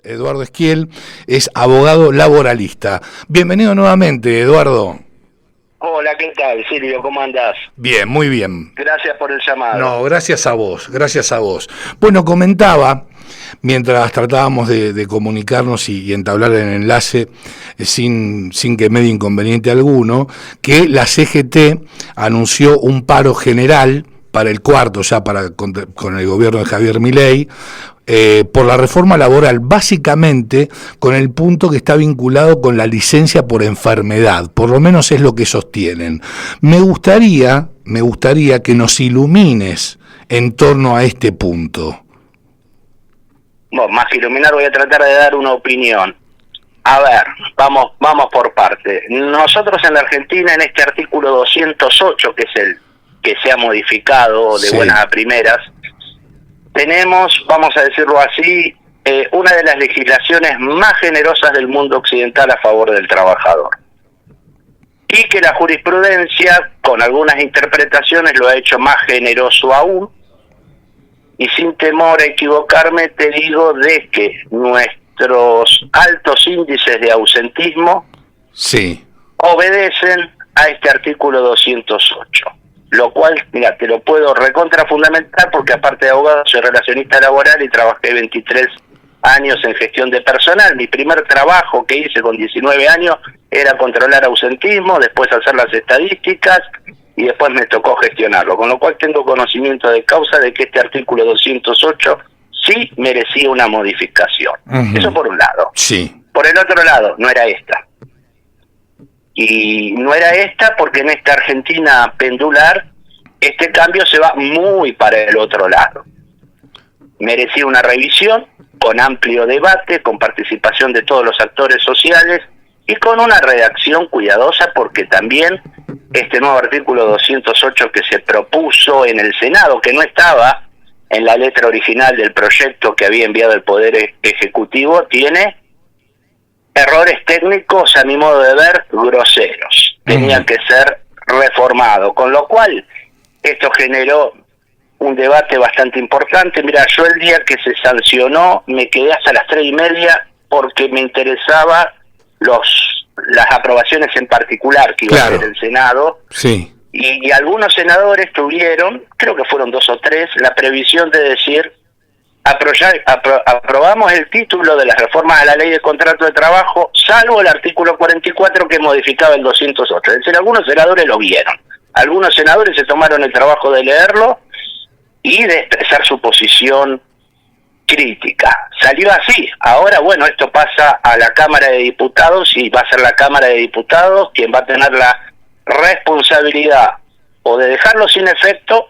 Eduardo Esquiel es abogado laboralista. Bienvenido nuevamente, Eduardo. Hola, ¿qué tal, Silvio? ¿Cómo andás? Bien, muy bien. Gracias por el llamado. No, gracias a vos, gracias a vos. Bueno, comentaba, mientras tratábamos de comunicarnos y entablar el enlace sin que medie inconveniente alguno, que la CGT anunció un paro general para el cuarto, ya con el gobierno de Javier Milei, por la reforma laboral, básicamente con el punto que está vinculado con la licencia por enfermedad, por lo menos es lo que sostienen. Me gustaría que nos ilumines en torno a este punto. Bueno, más que iluminar, voy a tratar de dar una opinión. A ver, vamos por parte. Nosotros en la Argentina, en este artículo 208, que es el que se ha modificado de buenas a primeras, tenemos, vamos a decirlo así, una de las legislaciones más generosas del mundo occidental a favor del trabajador. Y que la jurisprudencia, con algunas interpretaciones, lo ha hecho más generoso aún. Y sin temor a equivocarme, te digo de que nuestros altos índices de ausentismo obedecen a este artículo 208. Lo cual, mira, te lo puedo recontrafundamentar porque aparte de abogado soy relacionista laboral y trabajé 23 años en gestión de personal. Mi primer trabajo que hice con 19 años era controlar ausentismo, después hacer las estadísticas y después me tocó gestionarlo. Con lo cual tengo conocimiento de causa de que este artículo 208 sí merecía una modificación. Eso por un lado. Sí. Por el otro lado, no era esta. Y no era esta porque en esta Argentina pendular este cambio se va muy para el otro lado. Merecía una revisión con amplio debate, con participación de todos los actores sociales y con una redacción cuidadosa porque también este nuevo artículo 208 que se propuso en el Senado, que no estaba en la letra original del proyecto que había enviado el Poder Ejecutivo, tiene errores técnicos, a mi modo de ver, groseros. Tenía que ser reformado, con lo cual esto generó un debate bastante importante. Mira, yo el día que se sancionó me quedé hasta las 3:30 porque me interesaba las aprobaciones en particular que iba a hacer el Senado. Sí. Y algunos senadores tuvieron, creo que fueron 2 o 3, la previsión de decir: aprobamos el título de las reformas a la ley de contrato de trabajo, salvo el artículo 44 que modificaba el 208. Es decir, algunos senadores lo vieron, algunos senadores se tomaron el trabajo de leerlo y de expresar su posición crítica. Salió así. Ahora, bueno, esto pasa a la Cámara de Diputados y va a ser la Cámara de Diputados quien va a tener la responsabilidad o de dejarlo sin efecto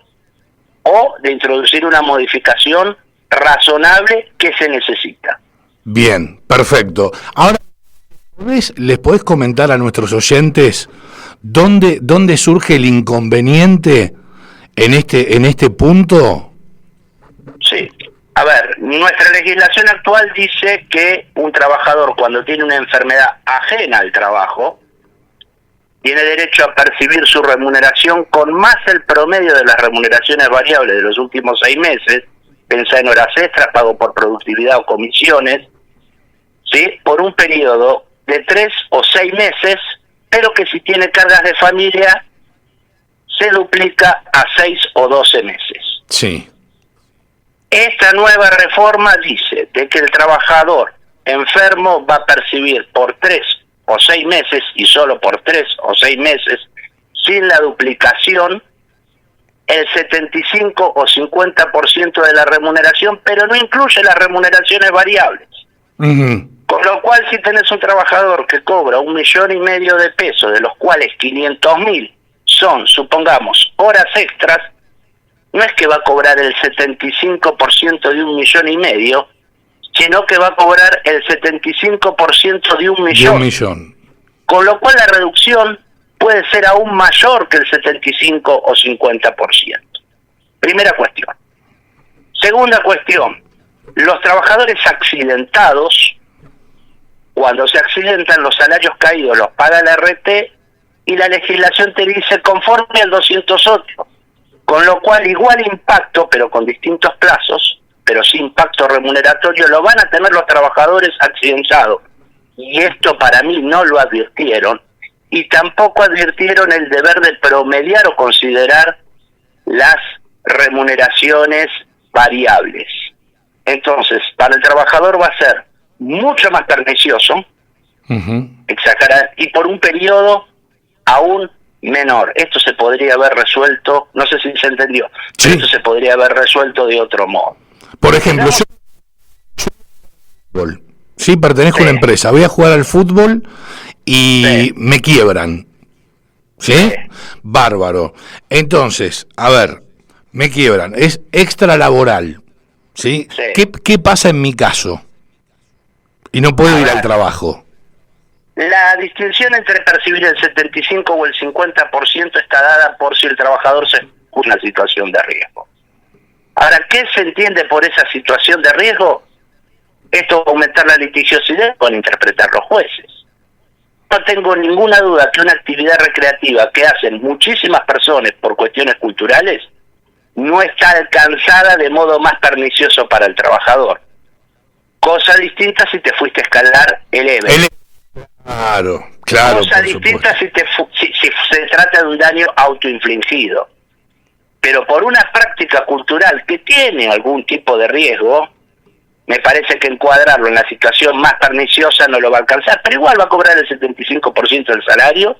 o de introducir una modificación razonable que se necesita. Bien, perfecto. Ahora, ¿les podés comentar a nuestros oyentes dónde surge el inconveniente en este punto? Sí. A ver, nuestra legislación actual dice que un trabajador cuando tiene una enfermedad ajena al trabajo tiene derecho a percibir su remuneración con más el promedio de las remuneraciones variables de los últimos 6 meses, pensá en horas extras, pago por productividad o comisiones, ¿sí? Por un periodo de 3 o 6 meses, pero que si tiene cargas de familia se duplica a 6 o 12 meses. Sí. Esta nueva reforma dice de que el trabajador enfermo va a percibir por 3 o 6 meses, y solo por 3 o 6 meses, sin la duplicación, el 75 o 50% de la remuneración, pero no incluye las remuneraciones variables. Con lo cual, si tenés un trabajador que cobra 1,5 millones de pesos, de los cuales 500.000 son, supongamos, horas extras, no es que va a cobrar el 75% de 1,5 millones, sino que va a cobrar el 75% de 1 millón. De 1 millón. Con lo cual la reducción puede ser aún mayor que el 75 o 50%. Primera cuestión. Segunda cuestión, los trabajadores accidentados, cuando se accidentan, los salarios caídos los paga la RT y la legislación te dice conforme al 208. Con lo cual, igual impacto, pero con distintos plazos, pero sin pacto remuneratorio, lo van a tener los trabajadores accidentados. Y esto para mí no lo advirtieron, y tampoco advirtieron el deber de promediar o considerar las remuneraciones variables. Entonces, para el trabajador va a ser mucho más pernicioso, y por un periodo aún menor. Esto se podría haber resuelto, no sé si se entendió, pero esto se podría haber resuelto de otro modo. Por ejemplo, sí, pertenezco a una empresa, voy a jugar al fútbol y me quiebran. ¿Sí? Bárbaro. Entonces, a ver, me quiebran, es extralaboral. ¿Sí? ¿Qué pasa en mi caso? Y no puedo ir al trabajo. La distinción entre percibir el 75 o el 50% está dada por si el trabajador se encuentra en una situación de riesgo. Ahora, ¿qué se entiende por esa situación de riesgo? Esto va a aumentar la litigiosidad con interpretar los jueces. No tengo ninguna duda que una actividad recreativa que hacen muchísimas personas por cuestiones culturales no está alcanzada de modo más pernicioso para el trabajador. Cosa distinta si te fuiste a escalar el EVE. Claro. Cosa distinta si se trata de un daño autoinfligido. Pero por una práctica cultural que tiene algún tipo de riesgo, me parece que encuadrarlo en la situación más perniciosa no lo va a alcanzar, pero igual va a cobrar el 75% del salario.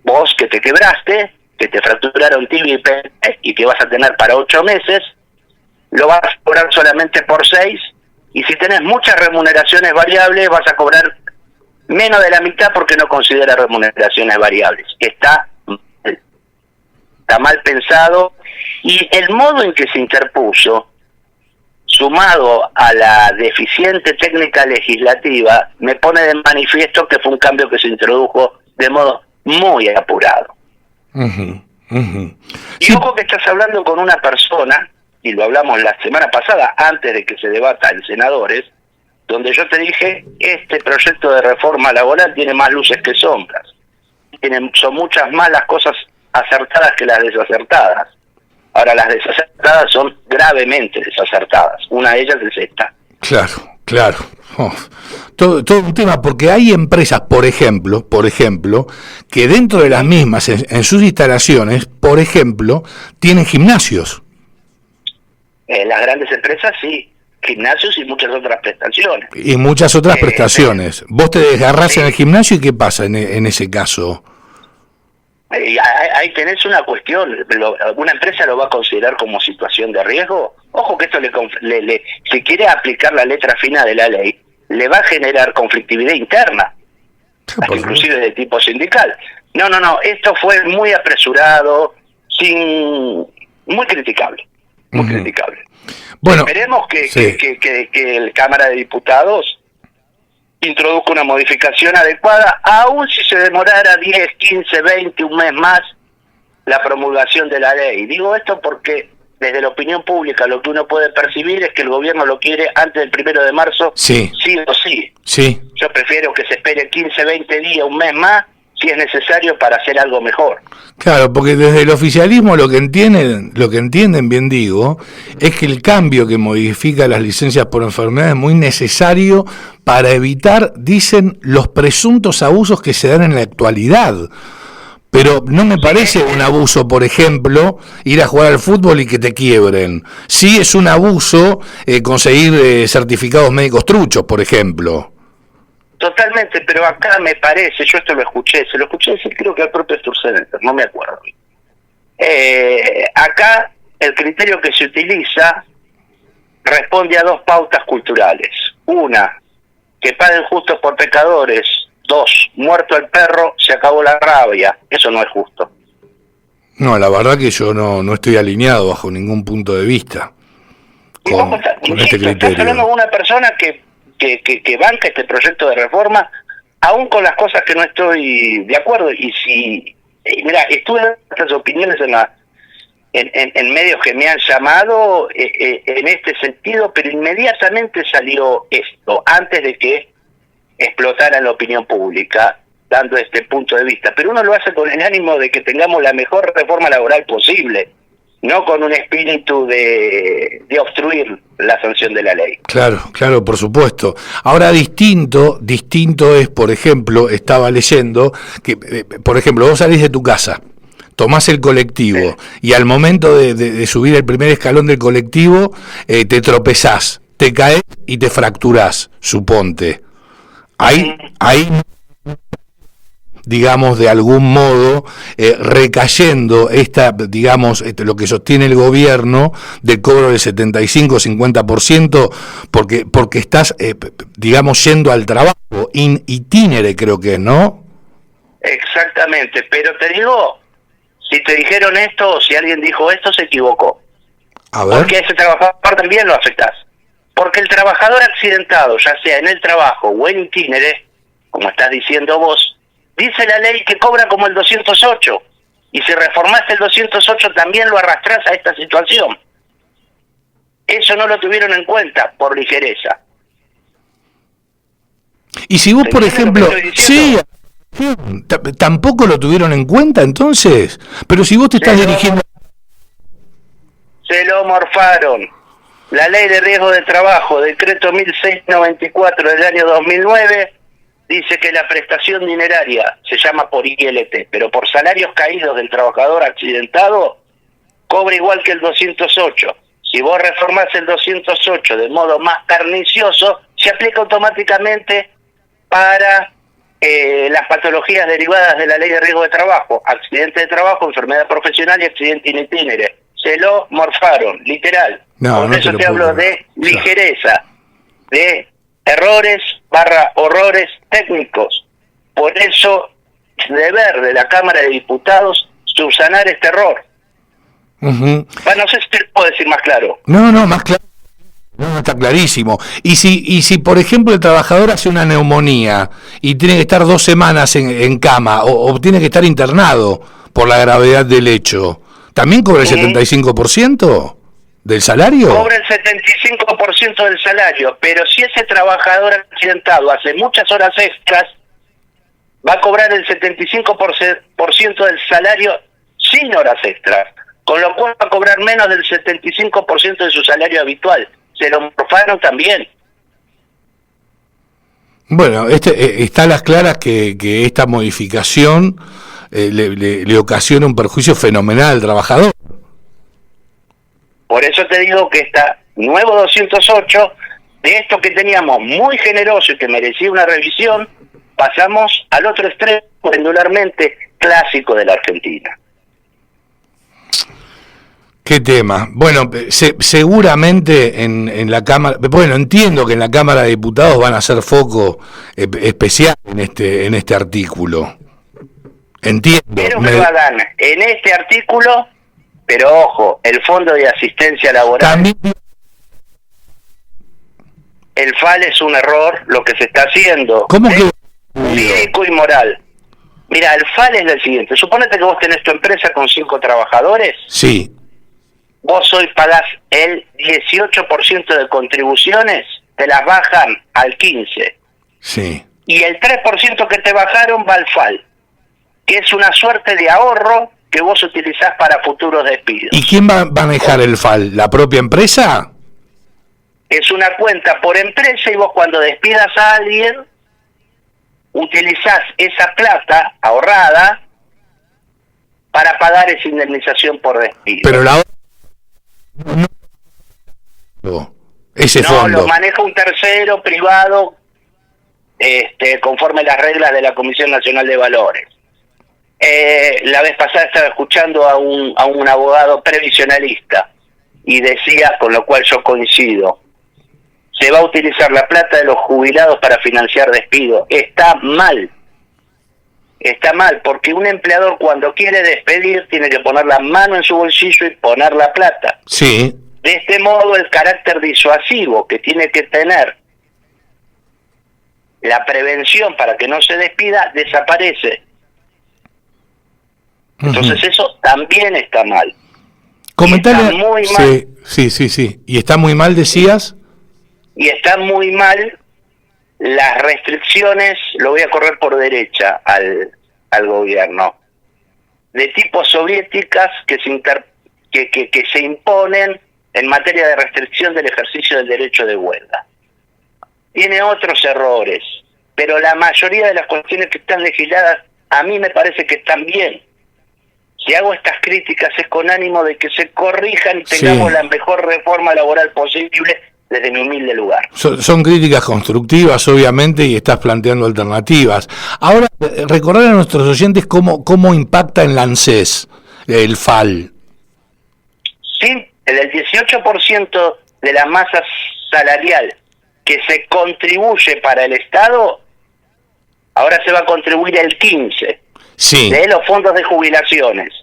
Vos que te quebraste, que te fracturaron tibia y que vas a tener para 8 meses, lo vas a cobrar solamente por 6, y si tenés muchas remuneraciones variables vas a cobrar menos de la mitad porque no considera remuneraciones variables. Está mal pensado, y el modo en que se interpuso, sumado a la deficiente técnica legislativa, me pone de manifiesto que fue un cambio que se introdujo de modo muy apurado. Y ojo que estás hablando con una persona, y lo hablamos la semana pasada, antes de que se debata en senadores, donde yo te dije, este proyecto de reforma laboral tiene más luces que sombras. Son muchas más las cosas acertadas que las desacertadas. Ahora, las desacertadas son gravemente desacertadas. Una de ellas es esta. Claro. Todo un tema, porque hay empresas, por ejemplo, que dentro de las mismas, en sus instalaciones, por ejemplo, tienen gimnasios. Las grandes empresas sí, gimnasios y muchas otras prestaciones. Vos te desgarrás en el gimnasio, ¿y qué pasa en ese caso? Ahí tenés una cuestión. ¿Alguna empresa lo va a considerar como situación de riesgo? Ojo que esto si quiere aplicar la letra fina de la ley, le va a generar conflictividad interna, inclusive de tipo sindical. No, esto fue muy apresurado, muy criticable. Bueno, esperemos que el Cámara de Diputados introduzca una modificación adecuada, aun si se demorara 10, 15, 20, un mes más la promulgación de la ley. Digo esto porque desde la opinión pública lo que uno puede percibir es que el gobierno lo quiere antes del 1 de marzo, sí o sí. Yo prefiero que se espere 15, 20 días, un mes más, si es necesario, para hacer algo mejor. Claro, porque desde el oficialismo lo que entienden, bien digo, es que el cambio que modifica las licencias por enfermedad es muy necesario para evitar, dicen, los presuntos abusos que se dan en la actualidad. Pero no me parece un abuso, por ejemplo, ir a jugar al fútbol y que te quiebren. Sí es un abuso conseguir certificados médicos truchos, por ejemplo. Totalmente, pero acá me parece, yo esto se lo escuché decir creo que al propio Sturzenegger, no me acuerdo. Acá el criterio que se utiliza responde a dos pautas culturales. Una, que paguen justos por pecadores. 2, muerto el perro, se acabó la rabia. Eso no es justo. No, la verdad que yo no estoy alineado bajo ningún punto de vista con este criterio. Estás hablando de una persona que banca este proyecto de reforma, aún con las cosas que no estoy de acuerdo. Y si, mira, estuve dando estas opiniones en medios que me han llamado en este sentido, pero inmediatamente salió esto, antes de que explotara en la opinión pública, dando este punto de vista. Pero uno lo hace con el ánimo de que tengamos la mejor reforma laboral posible. no con un espíritu de obstruir la sanción de la ley. Claro, claro, por supuesto. Ahora distinto es, por ejemplo, estaba leyendo que, por ejemplo, vos salís de tu casa, tomás el colectivo y al momento de subir el primer escalón del colectivo te tropezás, te caes y te fracturás, suponte. Ahí digamos, de algún modo, recayendo lo que sostiene el gobierno del cobro del 75-50%, porque estás, digamos, yendo al trabajo, itinere creo que es, ¿no? Exactamente, pero te digo, si te dijeron esto, o si alguien dijo esto, se equivocó. A ver. Porque a ese trabajador también lo afectás. Porque el trabajador accidentado, ya sea en el trabajo o en itinere, como estás diciendo vos, dice la ley que cobra como el 208, y si reformaste el 208 también lo arrastrás a esta situación. Eso no lo tuvieron en cuenta por ligereza. Y si vos, por ejemplo, sí, tampoco lo tuvieron en cuenta entonces, pero si vos te estás dirigiendo... Se lo morfaron. La ley de riesgo de trabajo, decreto 1694 del año 2009, dice que la prestación dineraria se llama por ILT, pero por salarios caídos del trabajador accidentado, cobra igual que el 208. Si vos reformás el 208 de modo más pernicioso, se aplica automáticamente para las patologías derivadas de la ley de riesgo de trabajo, accidente de trabajo, enfermedad profesional y accidente in itinere. Se lo morfaron, literal. Por eso te hablo de ligereza, de errores / horrores técnicos. Por eso, deber de la Cámara de Diputados subsanar este error. Bueno, no sé si te puedo decir más claro. No, más claro. No, está clarísimo. Y si por ejemplo el trabajador hace una neumonía y tiene que estar 2 semanas en cama o tiene que estar internado por la gravedad del hecho, ¿también cobra el 75% del salario? Cobra el 75% del salario, pero si ese trabajador accidentado hace muchas horas extras, va a cobrar el 75% del salario sin horas extras, con lo cual va a cobrar menos del 75% de su salario habitual. Se lo morfaron también. Bueno, está a las claras que esta modificación le ocasiona un perjuicio fenomenal al trabajador. Por eso te digo que esta nuevo 208, de esto que teníamos muy generoso y que merecía una revisión, pasamos al otro extremo pendularmente clásico de la Argentina. ¿Qué tema? Bueno, seguramente en la Cámara, bueno, entiendo que en la Cámara de Diputados van a hacer foco especial en este artículo. Entiendo. Pero que lo hagan en este artículo, pero ojo, el Fondo de Asistencia Laboral, también... el FAL es un error lo que se está haciendo. ¿Cómo que? Jurídico y moral. Mira, el FAL es el siguiente. Suponete que vos tenés tu empresa con 5 trabajadores. Sí. Vos hoy pagás el 18% de contribuciones, te las bajan al 15%. Sí. Y el 3% que te bajaron va al FAL, que es una suerte de ahorro que vos utilizás para futuros despidos. ¿Y quién va a manejar el FAL? ¿La propia empresa? Es una cuenta por empresa y vos cuando despidas a alguien, utilizás esa plata ahorrada para pagar esa indemnización por despido. Pero la ese fondo lo maneja un tercero privado, conforme las reglas de la Comisión Nacional de Valores. La vez pasada estaba escuchando a un abogado previsionalista y decía, con lo cual yo coincido, se va a utilizar la plata de los jubilados para financiar despidos. Está mal, porque un empleador cuando quiere despedir tiene que poner la mano en su bolsillo y poner la plata. Sí. De este modo, el carácter disuasivo que tiene que tener la prevención para que no se despida desaparece. Entonces eso también está mal. Comentale. Está muy mal. Sí. ¿Y está muy mal, decías? Y está muy mal las restricciones, lo voy a correr por derecha al gobierno, de tipo soviéticas que que se imponen en materia de restricción del ejercicio del derecho de huelga. Tiene otros errores, pero la mayoría de las cuestiones que están legisladas a mí me parece que están bien. Si hago estas críticas es con ánimo de que se corrijan y tengamos la mejor reforma laboral posible desde mi humilde lugar. Son críticas constructivas, obviamente, y estás planteando alternativas. Ahora, recordar a nuestros oyentes cómo impacta en la ANSES el FAL. Sí, el 18% de la masa salarial que se contribuye para el Estado, ahora se va a contribuir el 15% de los fondos de jubilaciones.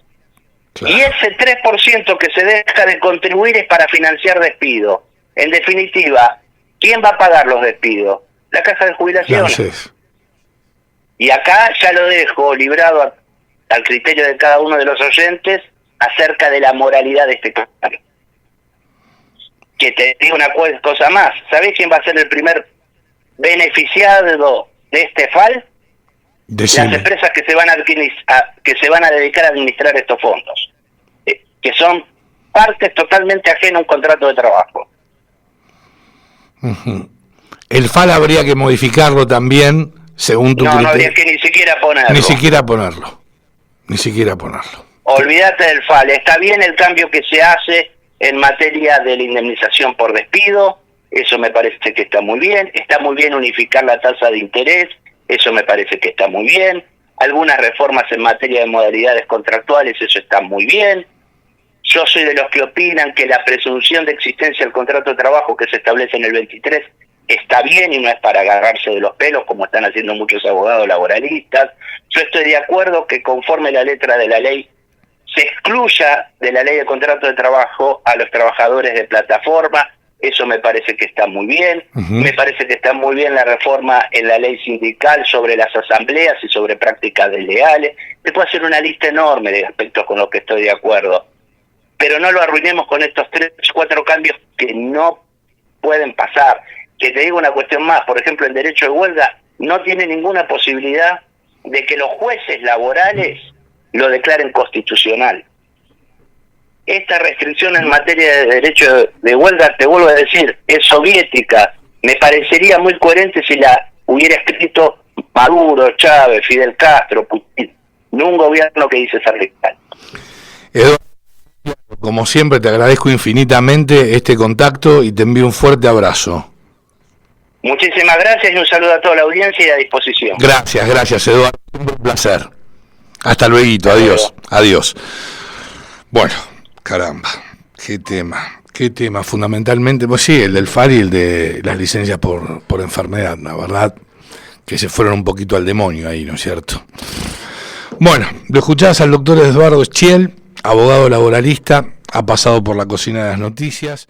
Claro. Y ese 3% que se deja de contribuir es para financiar despidos. En definitiva, ¿quién va a pagar los despidos? La Caja de Jubilaciones. Gracias. Y acá ya lo dejo librado al criterio de cada uno de los oyentes acerca de la moralidad de este cambio. Que te digo una cosa más, ¿sabés quién va a ser el primer beneficiado de este FAL? Decime. Las empresas que se van a dedicar a administrar estos fondos, que son partes totalmente ajenas a un contrato de trabajo. Uh-huh. El FAL habría que modificarlo también, según tu criterio. No habría que ni siquiera ponerlo. Ni siquiera ponerlo. Olvídate del FAL. Está bien el cambio que se hace en materia de la indemnización por despido, eso me parece que está muy bien. Está muy bien unificar la tasa de interés, eso me parece que está muy bien. Algunas reformas en materia de modalidades contractuales, eso está muy bien. Yo soy de los que opinan que la presunción de existencia del contrato de trabajo que se establece en el 23 está bien y no es para agarrarse de los pelos como están haciendo muchos abogados laboralistas. Yo estoy de acuerdo que conforme la letra de la ley se excluya de la ley de contrato de trabajo a los trabajadores de plataforma, eso me parece que está muy bien. Uh-huh. Me parece que está muy bien la reforma en la ley sindical sobre las asambleas y sobre prácticas desleales. Te puedo hacer una lista enorme de aspectos con los que estoy de acuerdo, pero no lo arruinemos con estos 3 o 4 cambios que no pueden pasar. Que te digo una cuestión más, por ejemplo, el derecho de huelga no tiene ninguna posibilidad de que los jueces laborales lo declaren constitucional. Esta restricción en materia de derecho de huelga, te vuelvo a decir, es soviética. Me parecería muy coherente si la hubiera escrito Maduro, Chávez, Fidel Castro, Putin, no un gobierno que dice ser radical. Eduardo, como siempre te agradezco infinitamente este contacto y te envío un fuerte abrazo. Muchísimas gracias y un saludo a toda la audiencia y a disposición. Gracias Eduardo, un placer. Hasta luego, adiós. Bueno, caramba, qué tema, fundamentalmente, pues sí, el del FAR y el de las licencias por enfermedad, la verdad, que se fueron un poquito al demonio ahí, ¿no es cierto? Bueno, lo escuchabas al doctor Eduardo Schiel, abogado laboralista, ha pasado por la cocina de las noticias.